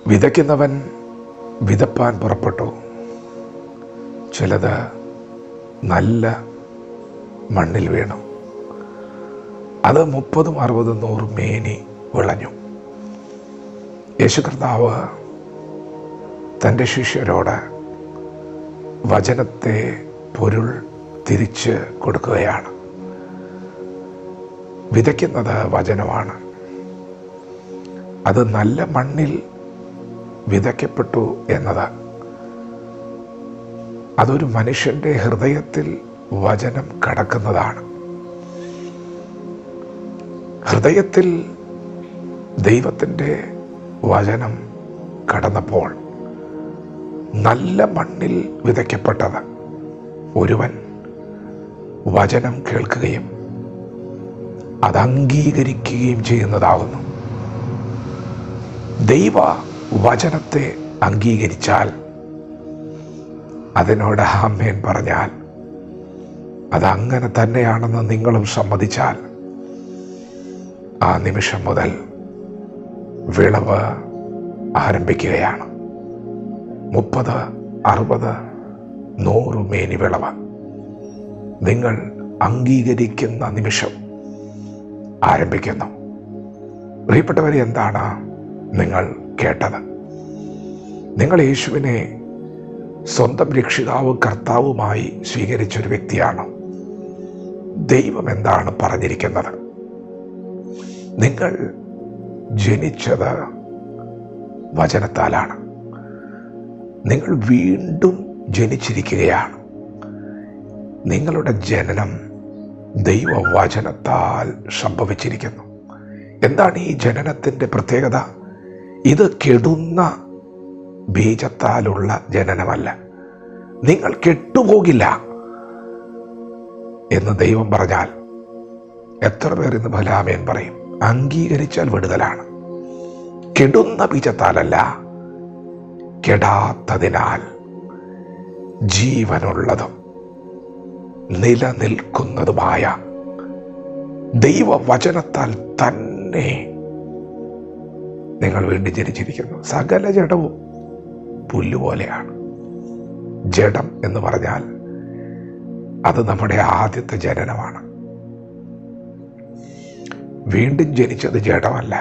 വിതയ്ക്കുന്നവൻ വിതപ്പാൻ പുറപ്പെട്ടു. ചിലത് നല്ല മണ്ണിൽ വീണു. അത് 30, 60, 100 മേനി വിളഞ്ഞു. യേശു കർത്താവ് തൻ്റെ ശിഷ്യരോട് വചനത്തെ പൊരുൾ തിരിച്ച് കൊടുക്കുകയാണ്. വിതയ്ക്കുന്നത് വചനമാണ്. അത് നല്ല മണ്ണിൽ വിതയ്ക്കപ്പെട്ടു എന്നത് അതൊരു മനുഷ്യൻ്റെ ഹൃദയത്തിൽ വചനം കടക്കുന്നതാണ്. ഹൃദയത്തിൽ ദൈവത്തിൻ്റെ വചനം കടന്നപ്പോൾ നല്ല മണ്ണിൽ വിതയ്ക്കപ്പെട്ടത് ഒരുവൻ വചനം കേൾക്കുകയും അത് അംഗീകരിക്കുകയും ചെയ്യുന്നതാകുന്നു. ദൈവ വചനത്തെ അംഗീകരിച്ചാൽ, അതിനോട് ആമേൻ പറഞ്ഞാൽ, അതങ്ങനെ തന്നെയാണെന്ന് നിങ്ങളും സമ്മതിച്ചാൽ, ആ നിമിഷം മുതൽ വിളവ് ആരംഭിക്കുകയാണ്. 30, 60, 100 മേനി വിളവ് നിങ്ങൾ അംഗീകരിക്കുന്ന നിമിഷം ആരംഭിക്കുന്നു. പ്രിയപ്പെട്ടവരെ, എന്താണ് നിങ്ങൾ കേട്ടത്? നിങ്ങൾ യേശുവിനെ സ്വന്തം രക്ഷിതാവും കർത്താവുമായി സ്വീകരിച്ചൊരു വ്യക്തിയാണ്. ദൈവം എന്താണ് പറഞ്ഞിരിക്കുന്നത്? നിങ്ങൾ ജനിച്ചത് വചനത്താലാണ്. നിങ്ങൾ വീണ്ടും ജനിച്ചിരിക്കുകയാണ്. നിങ്ങളുടെ ജനനം ദൈവവചനത്താൽ സംഭവിച്ചിരിക്കുന്നു. എന്താണ് ഈ ജനനത്തിൻ്റെ പ്രത്യേകത? ഇത് കെടുന്ന ബീജത്താലുള്ള ജനനമല്ല. നിങ്ങൾ കെട്ടുപോകില്ല എന്ന് ദൈവം പറഞ്ഞാൽ എത്ര പേർ ഇന്ന് ഫലാമേൻ പറയും? അംഗീകരിച്ചാൽ വിടുതലാണ്. കെടുന്ന ബീജത്താലല്ല, കെടാത്തതിനാൽ ജീവനുള്ളതും നിലനിൽക്കുന്നതുമായ ദൈവവചനത്താൽ തന്നെ നിങ്ങൾ വീണ്ടും ജനിച്ചിരിക്കുന്നു. സകല ജഡവും പുല്ലുപോലെയാണ്. ജഡം എന്ന് പറഞ്ഞാൽ അത് നമ്മുടെ ആദ്യത്തെ ജനനമാണ്. വീണ്ടും ജനിച്ചത് ജഡമല്ല,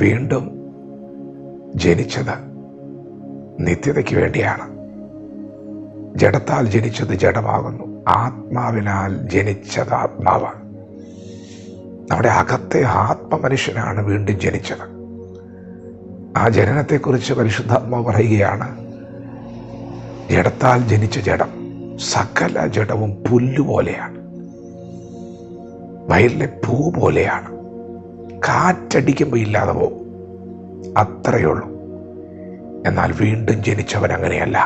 വീണ്ടും ജനിച്ചത് നിത്യതയ്ക്ക് വേണ്ടിയാണ്. ജഡത്താൽ ജനിച്ചത് ജഡമാകുന്നു, ആത്മാവിനാൽ ജനിച്ചത് ആത്മാവ്. നമ്മുടെ അകത്തെ ആത്മമനുഷ്യനാണ് വീണ്ടും ജനിച്ചത്. ആ ജനനത്തെക്കുറിച്ച് പരിശുദ്ധാത്മാവ് പറയുകയാണ്, ജഡത്താൽ ജനിച്ച ജഡം, സകല ജഡവും പുല്ലുപോലെയാണ്, വയലിലെ പൂ പോലെയാണ്, കാറ്റടിക്കുമ്പോൾ ഇല്ലാതെ പോകും, അത്രയേ ഉള്ളൂ. എന്നാൽ വീണ്ടും ജനിച്ചവൻ അങ്ങനെയല്ല.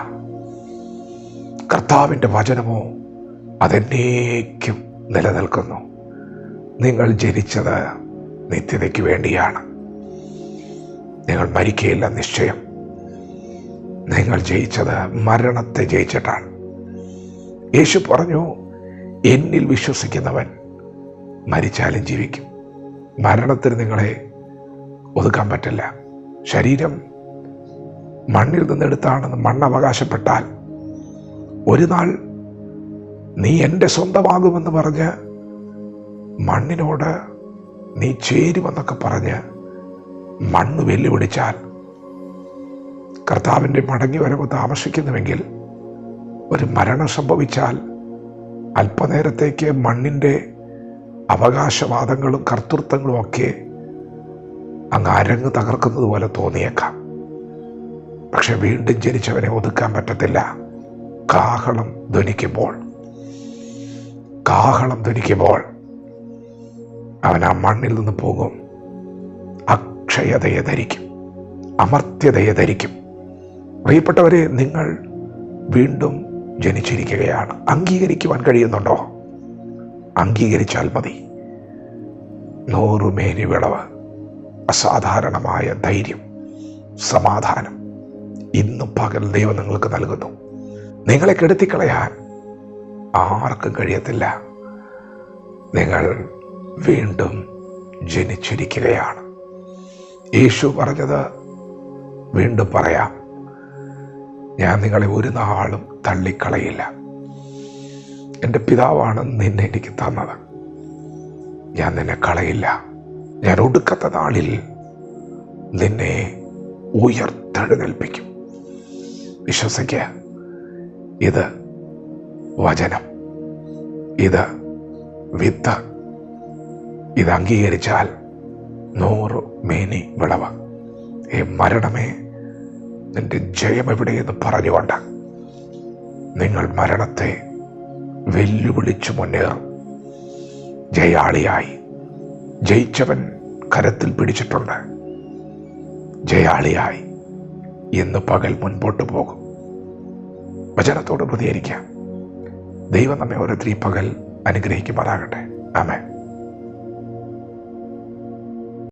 കർത്താവിൻ്റെ വചനമോ അതെന്നേക്കും നിലനിൽക്കുന്നു. നിങ്ങൾ ജനിച്ചത് നിത്യതയ്ക്ക് വേണ്ടിയാണ്. നിങ്ങൾ മരിക്കുകയില്ല നിശ്ചയം. നിങ്ങൾ ജയിച്ചത് മരണത്തെ ജയിച്ചിട്ടാണ്. യേശു പറഞ്ഞു, എന്നിൽ വിശ്വസിക്കുന്നവൻ മരിച്ചാലും ജീവിക്കും. മരണത്തിന് നിങ്ങളെ ഒതുക്കാൻ പറ്റില്ല. ശരീരം മണ്ണിൽ നിന്നെടുത്താണെന്ന് മണ്ണ് അവകാശപ്പെട്ടാൽ ഒരു നാൾ നീ എൻ്റെ സ്വന്തമാകുമെന്ന് പറഞ്ഞ് മണ്ണിനോട് നീ ചേരുമെന്നൊക്കെ പറഞ്ഞ് മണ്ണ് വെല്ലുവിളിച്ചാൽ, കർത്താവിൻ്റെ മടങ്ങി വരവ് താമസിക്കുന്നുവെങ്കിൽ, ഒരു മരണം സംഭവിച്ചാൽ അല്പനേരത്തേക്ക് മണ്ണിൻ്റെ അവകാശവാദങ്ങളും കർത്തൃത്വങ്ങളും ഒക്കെ അങ്ങ് അരങ്ങ് തകർക്കുന്നത് പോലെ തോന്നിയേക്കാം. പക്ഷെ വീണ്ടും ജനിച്ചവനെ ഒതുക്കാൻ പറ്റത്തില്ല. കാഹളം ധ്വനിക്കുമ്പോൾ അവൻ ആ മണ്ണിൽ നിന്ന് പോകും. അക്ഷയതയെ ധരിക്കും, അമർത്യതയെ ധരിക്കും. പ്രിയപ്പെട്ടവരെ, നിങ്ങൾ വീണ്ടും ജനിച്ചിരിക്കുകയാണ്. അംഗീകരിക്കുവാൻ കഴിയുന്നുണ്ടോ? അംഗീകരിച്ചാൽ മതി. 100 മേനി വിളവ്, അസാധാരണമായ ധൈര്യം, സമാധാനം ഇന്നും പകൽ ദൈവം നിങ്ങൾക്ക് നൽകുന്നു. നിങ്ങളെ കെടുത്തിക്കളയാൻ ആർക്കും കഴിയത്തില്ല. നിങ്ങൾ വീണ്ടും ജനിച്ചിരിക്കുകയാണ്. യേശു പറഞ്ഞത് വീണ്ടും പറയാം, ഞാൻ നിങ്ങളെ ഒരു നാളും തള്ളിക്കളയില്ല. എൻ്റെ പിതാവാണ് നിന്നെ എനിക്ക് തന്നത്. ഞാൻ നിന്നെ കളയില്ല. ഞാൻ ഒടുക്കത്തെ നാളിൽ നിന്നെ ഉയർത്തെഴുന്നേൽപ്പിക്കും. വിശ്വസിക്കുക. ഇത് വചനം, ഇത് വിത്ത്. ഇത് അംഗീകരിച്ചാൽ 100 മേനി വിളവ്. മരണമേ, നിന്റെ ജയം എവിടെയെന്ന് പറഞ്ഞുകൊണ്ട് നിങ്ങൾ മരണത്തെ വെല്ലുവിളിച്ചു മുന്നേറും. ജയാളിയായി. ജയിച്ചവൻ കരത്തിൽ പിടിച്ചിട്ടുണ്ട്. ജയാളിയായി ഇന്ന് പകൽ മുൻപോട്ട് പോകും. വചനത്തോട് പ്രതികരിക്കാം. ദൈവം നമ്മെ ഓരോരുത്തരും പകൽ അനുഗ്രഹിക്കുമാറാകട്ടെ. ആമേൻ.